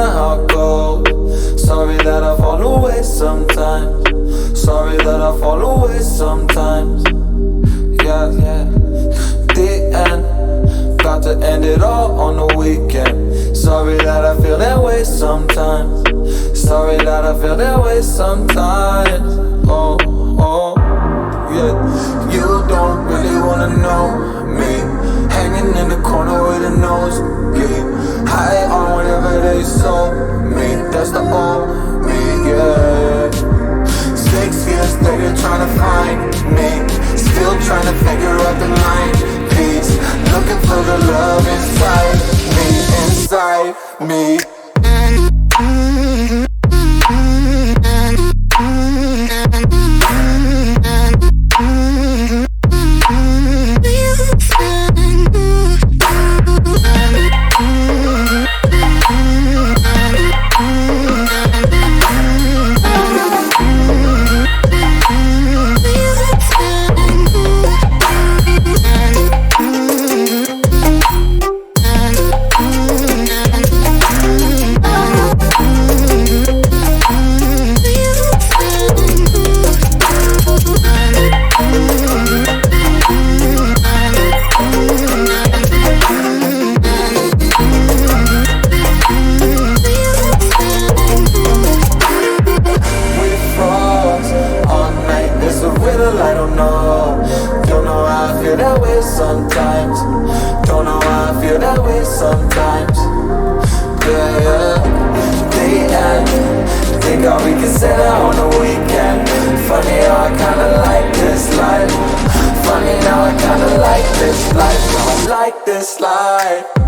know how it goes. Sorry that I fall away sometimes. Sorry that I fall away sometimes. Yeah, yeah. The end, got to end it all on the weekend. Sorry that I feel that way sometimes. Sorry that I feel that way sometimes. Oh, oh, yeah. You don't really wanna know me, hanging in the corner with a nosebleed, high on whatever they sold me. That's the old me, yeah. 6 years later trying to find me, still trying to figure out the mind piece, looking for the love inside me, inside me. I don't know how I feel that way sometimes. Don't know how I feel that way sometimes. Yeah, yeah. The end, think all we can say that on the weekend. Funny how I kinda like this life. Funny how I kinda like this life. Don't like this life.